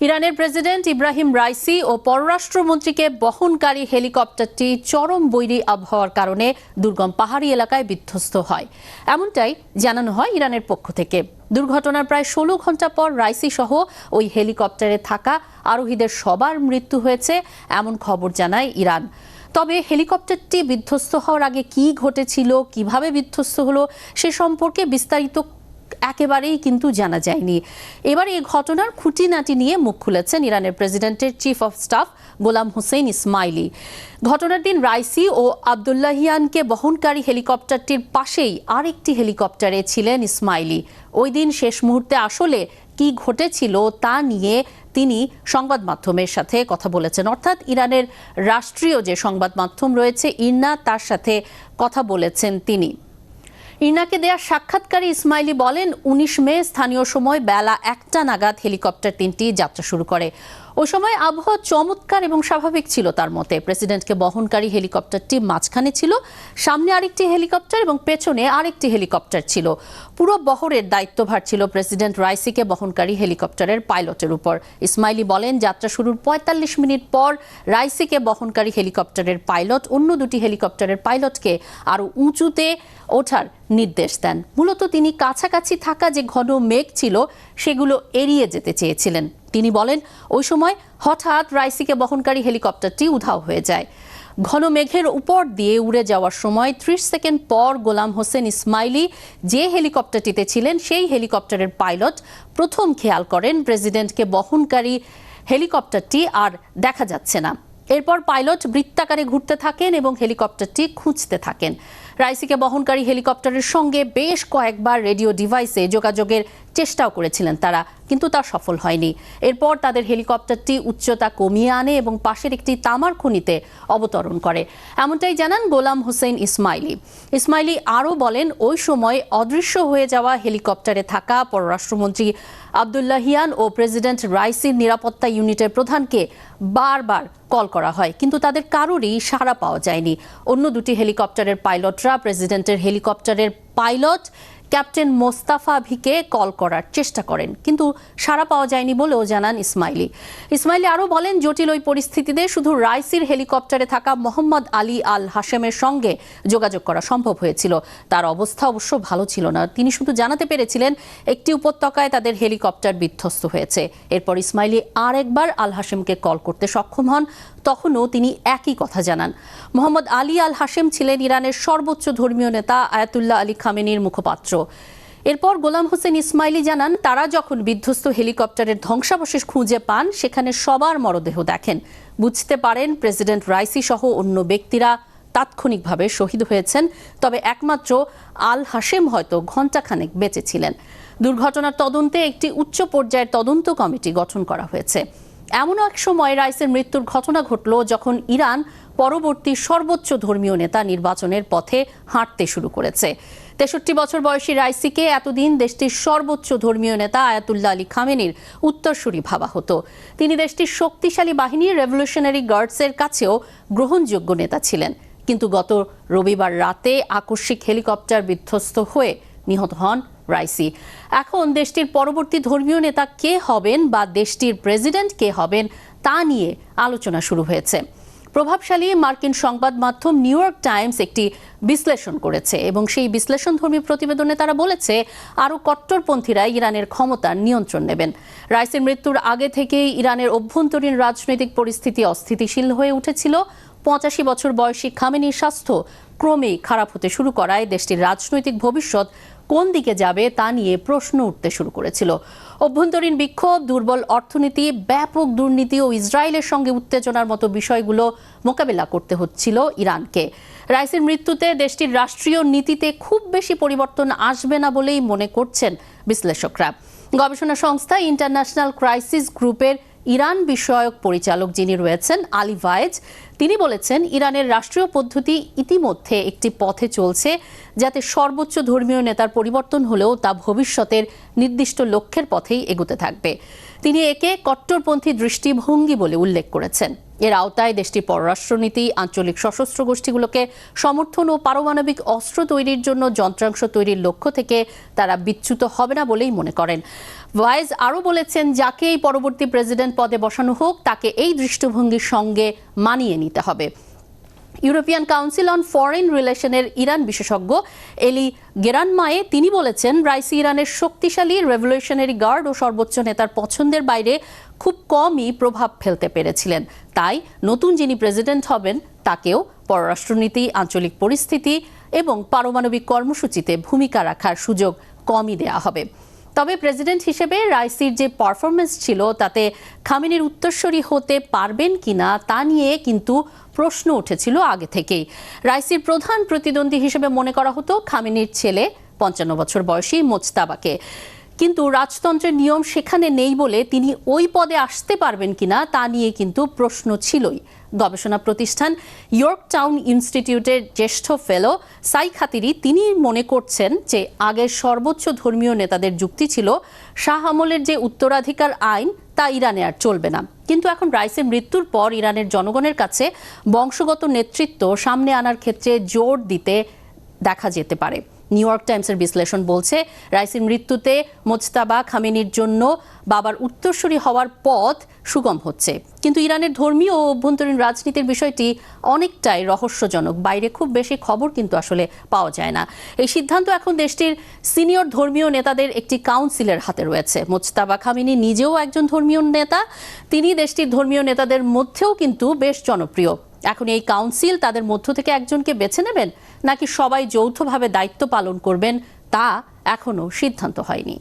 ইরানের president Ebrahim Raisi ও পররাষ্ট্রমন্ত্রীকে বহনকারী হেলিকপ্টারটি চরম বৈরী আবহাওয়ার কারণে দুর্গম পাহাড়ি এলাকায় বিধ্বস্ত হয়, এমনটাই জানানো হয় ইরানের পক্ষ থেকে। দুর্ঘটনার প্রায় 16 ঘন্টা পর রাইসি সহ ওই হেলিকপ্টারে থাকা আরোহীদের সবার মৃত্যু হয়েছে এমন খবর জানায় ইরান। তবে হেলিকপ্টারটি বিধ্বস্ত হওয়ার আগে কি ঘটেছিল, কিভাবে বিধ্বস্ত হলো সে সম্পর্কে বিস্তারিত একেবারেই কিন্তু জানা যায়নি। এবার এই ঘটনার খুঁটিনাটি নিয়ে মুখ খুলেছেন ইরানের প্রেসিডেন্টের চিফ অফ স্টাফ গোলাম হোসেন ইসমাইলি। ঘটনার দিন রাইসি ও আবদুল্লাহিয়ানকে বহনকারী হেলিকপ্টারটির পাশেই আরেকটি হেলিকপ্টারে ছিলেন ইসমাইলি। ওই দিন শেষ মুহূর্তে আসলে কি ঘটেছিল তা নিয়ে তিনি সংবাদ মাধ্যমের সাথে কথা বলেছেন, অর্থাৎ ইরানের রাষ্ট্রীয় যে সংবাদ মাধ্যম রয়েছে ইরনা, তার সাথে কথা বলেছেন তিনি। ইরনাকে দেয়া সাক্ষাৎকারে ইসমাইলি বলেন, 19 মে স্থানীয় সময় বেলা 1টা নাগাদ হেলিকপ্টার তিনটি যাত্রা শুরু করে। ওই সময় আবহাওয়া চমৎকার এবং স্বাভাবিক ছিল তার মতে। প্রেসিডেন্টকে বহনকারী হেলিকপ্টারটি মাঝখানে ছিল, সামনে আরেকটি হেলিকপ্টার এবং পেছনে আরেকটি হেলিকপ্টার ছিল। পুরো বহরের দায়িত্বভার ছিল প্রেসিডেন্ট রাইসিকে বহনকারী হেলিকপ্টারের পাইলটের উপর। ইসমাইলি বলেন, যাত্রা শুরুর 45 মিনিট পর রাইসিকে বহনকারী হেলিকপ্টারের পাইলট অন্য দুটি হেলিকপ্টারের পাইলটকে আরও উঁচুতে ওঠার নির্দেশ দেন। মূলত তিনি কাছাকাছি থাকা যে ঘন মেঘ ছিল সেগুলো এড়িয়ে যেতে চেয়েছিলেন। তিনি বলেন, ওই সময় হঠাৎ রাইসিকে বহনকারী হেলিকপ্টারটি উধাও হয়ে যায়। ঘন মেঘের উপর দিয়ে উড়ে যাওয়ার সময় 30 সেকেন্ড পর গোলাম হোসেন ইসমাইলি যে হেলিকপ্টারটিতে ছিলেন সেই হেলিকপ্টারের পাইলট প্রথম খেয়াল করেন প্রেসিডেন্টকে বহনকারী হেলিকপ্টারটি আর দেখা যাচ্ছে না। এরপর পাইলট বৃত্তাকারে ঘুরতে থাকেন এবং হেলিকপ্টারটি খুঁজতে থাকেন। রাইসিকে বহনকারী হেলিকপ্টারের সঙ্গে বেশ কয়েকবার রেডিও ডিভাইসে যোগাযোগের চেষ্টাও করেছিলেন তারা, কিন্তু তা সফল হয়নি। এরপর তাদের হেলিকপ্টারটি উচ্চতা কমিয়ে আনে এবং পাশের একটি তামার খনিতে অবতরণ করে, এমনটাই জানান গোলাম হোসেন ইসমাইলি। ইসমাইলি আরও বলেন, ওই সময় অদৃশ্য হয়ে যাওয়া হেলিকপ্টারে থাকা পররাষ্ট্রমন্ত্রী আবদুল্লাহিয়ান ও প্রেসিডেন্ট রাইসির নিরাপত্তা ইউনিটের প্রধানকে বারবার কল করা হয়, কিন্তু তাদের কারোরই সাড়া পাওয়া যায়নি। অন্য দুটি হেলিকপ্টারের পাইলটরা প্রেসিডেন্টের হেলিকপ্টারের পাইলট ক্যাপ্টেন মোস্তাফা ভিকে কল করার চেষ্টা করেন, কিন্তু সাড়া পাওয়া যায়নি বলেও জানান ইসমাইলি। ইসমাইলি আরও বলেন, জটিল ওই পরিস্থিতিতে শুধু রাইসির হেলিকপ্টারে থাকা মোহাম্মদ আলী আল হাশেমের সঙ্গে যোগাযোগ করা সম্ভব হয়েছিল। তার অবস্থা অবশ্য ভালো ছিল না। তিনি শুধু জানাতে পেরেছিলেন একটি উপত্যকায় তাদের হেলিকপ্টার বিধ্বস্ত হয়েছে। এরপর ইসমাইলি আরেকবার আল হাশেমকে কল করতে সক্ষম হন, তখনও তিনি একই কথা জানান। মোহাম্মদ আলী আল হাশেম ছিলেন ইরানের সর্বোচ্চ ধর্মীয় নেতা আয়াতুল্লাহ আলী খামেনির মুখপাত্র। এরপর গোলাম হোসেন ইসমাইলি জানান, তারা যখন বিধ্বস্ত হেলিকপ্টারের ধ্বংসাবশেষ খুঁজে পান সেখানে সবার মরদেহ দেখেন, বুঝতে পারেন প্রেসিডেন্ট রাইসি সহ অন্য ব্যক্তিরা তাৎক্ষণিকভাবে শহীদ হয়েছেন, তবে একমাত্র আল হাশেম হয়তো ঘণ্টাখানেক বেঁচে ছিলেন। দুর্ঘটনার তদন্তে একটি উচ্চ পর্যায়ের তদন্ত কমিটি গঠন করা হয়েছে। এমন এক সময় রাইসের মৃত্যুর ঘটনা ঘটল যখন ইরান পরবর্তী সর্বোচ্চ ধর্মীয় নেতা নির্বাচনের পথে হাঁটতে শুরু করেছে। 63 বছর বয়সী রাইসিকে এতদিন দেশটির সর্বোচ্চ ধর্মীয় নেতা আয়াতুল্লাহ আলী খামেনির উত্তরসূরি ভাবা হতো। তিনি দেশটির শক্তিশালী বাহিনী রেভলিউশনারি গার্ডসের কাছেও গ্রহণযোগ্য নেতা ছিলেন, কিন্তু গত রবিবার রাতে আকস্মিক হেলিকপ্টার বিধ্বস্ত হয়ে নিহত হন রাইসি। এখন দেশটির পরবর্তী ধর্মীয় নেতা কে হবেন বা দেশটির প্রেসিডেন্ট কে হবেন তা নিয়ে আলোচনা শুরু হয়েছে। প্রভাবশালী মার্কিন সংবাদ মাধ্যম নিউ ইয়র্ক টাইমস একটি বিশ্লেষণ করেছে এবং সেই বিশ্লেষণধর্মী প্রতিবেদনে তারা বলেছে, আরও কট্টরপন্থীরা ইরানের ক্ষমতার নিয়ন্ত্রণ নেবেন। রাইসির মৃত্যুর আগে থেকেই ইরানের অভ্যন্তরীণ রাজনৈতিক পরিস্থিতি অস্থিতিশীল হয়ে উঠেছিল। 85 বছর বয়সী খামেনির স্বাস্থ্য ক্রমেই খারাপ হতে শুরু করায় দেশটির রাজনৈতিক ভবিষ্যৎ কোন দিকে যাবে তা নিয়ে প্রশ্ন উঠতে শুরু করেছিল। অভ্যন্তরীণ বিক্ষোভ, দুর্বল অর্থনীতি, ব্যাপক দুর্নীতি ও ইসরায়েলের সঙ্গে উত্তেজনার মতো বিষয়গুলো মোকাবেলা করতে হচ্ছিল ইরানকে। রাইসির মৃত্যুতে দেশটির রাষ্ট্রীয় নীতিতে খুব বেশি পরিবর্তন আসবে না বলেই মনে করছেন বিশ্লেষকরা। গবেষণা সংস্থা ইন্টারন্যাশনাল ক্রাইসিস গ্রুপের ইরান বিষয়ক পরিচালক যিনি রয়েছেন আলী ভায়েজ, তিনি বলেছেন, ইরানের রাষ্ট্রীয় পদ্ধতি ইতিমধ্যে একটি পথে চলছে যাতে সর্বোচ্চ ধর্মীয় নেতার পরিবর্তন হলেও তা ভবিষ্যতের নির্দিষ্ট লক্ষ্যের পথেই এগোতে থাকবে। তিনি একে কট্টরপন্থী দৃষ্টিভঙ্গি বলে উল্লেখ করেছেন। এর আওতায় দেশটির পররাষ্ট্রনীতি আঞ্চলিক সশস্ত্র গোষ্ঠীগুলোকে সমর্থন ও পারমাণবিক অস্ত্র তৈরির জন্য যন্ত্রাংশ তৈরির লক্ষ্য থেকে তারা বিচ্যুত হবে না বলেই মনে করেন। ভাইজ আরও বলেছেন, যাকেই পরবর্তী প্রেসিডেন্ট পদে বসানো হোক তাকে এই দৃষ্টিভঙ্গির সঙ্গে মানিয়ে নিতে হবে। ইউরোপিয়ান কাউন্সিল অন ফরেন রিলেশনের ইরান বিশেষজ্ঞ এলি গেরানমায়ে তিনি বলেছেন, রাইসি ইরানের শক্তিশালী রেভলিউশনারি গার্ড ও সর্বোচ্চ নেতার পছন্দের বাইরে খুব কমই প্রভাব ফেলতে পেরেছিলেন। তাই নতুন যিনি প্রেসিডেন্ট হবেন তাকেও পররাষ্ট্রনীতি, আঞ্চলিক পরিস্থিতি এবং পারমাণবিক কর্মসূচিতে ভূমিকা রাখার সুযোগ কমই দেওয়া হবে। তবে প্রেসিডেন্ট হিসেবে রাইসির যে পারফরমেন্স ছিল তাতে খামেনির উত্তরসূরি হতে পারবেন কিনা তা নিয়ে কিন্তু প্রশ্ন উঠেছিল আগে থেকেই। রাইসির প্রধান প্রতিদ্বন্দ্বী হিসেবে মনে করা হতো খামেনির ছেলে 55 বছর বয়সী মোজতাবাকে। কিন্তু রাজতন্ত্রের নিয়ম সেখানে নেই বলে তিনি ওই পদে আসতে পারবেন কিনা তা নিয়ে কিন্তু প্রশ্ন ছিলই। গবেষণা প্রতিষ্ঠান ইয়র্ক টাউন ইনস্টিটিউটের জ্যেষ্ঠ ফেলো সাই খাতিরি তিনি মনে করছেন যে আগের সর্বোচ্চ ধর্মীয় নেতাদের যুক্তি ছিল শাহ আমলের যে উত্তরাধিকার আইন তা ইরানে আর চলবে না। কিন্তু এখন রাইসির মৃত্যুর পর ইরানের জনগণের কাছে বংশগত নেতৃত্ব সামনে আনার ক্ষেত্রে জোর দিতে দেখা যেতে পারে। নিউ ইয়র্ক টাইমসের বিশ্লেষণ বলছে, রাইসির মৃত্যুতে মোজতাবা খামেনির জন্য বাবার উত্তরসূরি হওয়ার পথ সুগম হচ্ছে। কিন্তু ইরানের ধর্মীয় ও অভ্যন্তরীণ রাজনীতির বিষয়টি অনেকটাই রহস্যজনক। বাইরে খুব বেশি খবর কিন্তু আসলে পাওয়া যায় না। এই সিদ্ধান্ত এখন দেশটির সিনিয়র ধর্মীয় নেতাদের একটি কাউন্সিলের হাতে রয়েছে। মোজতাবা খামেনি নিজেও একজন ধর্মীয় নেতা, তিনি দেশটির ধর্মীয় নেতাদের মধ্যেও কিন্তু বেশ জনপ্রিয়। এখন এই কাউন্সিল তাদের মধ্য থেকে একজনকে বেছে নেবেন নাকি সবাই যৌথভাবে দায়িত্ব পালন করবেন তা এখনো সিদ্ধান্ত হয়নি।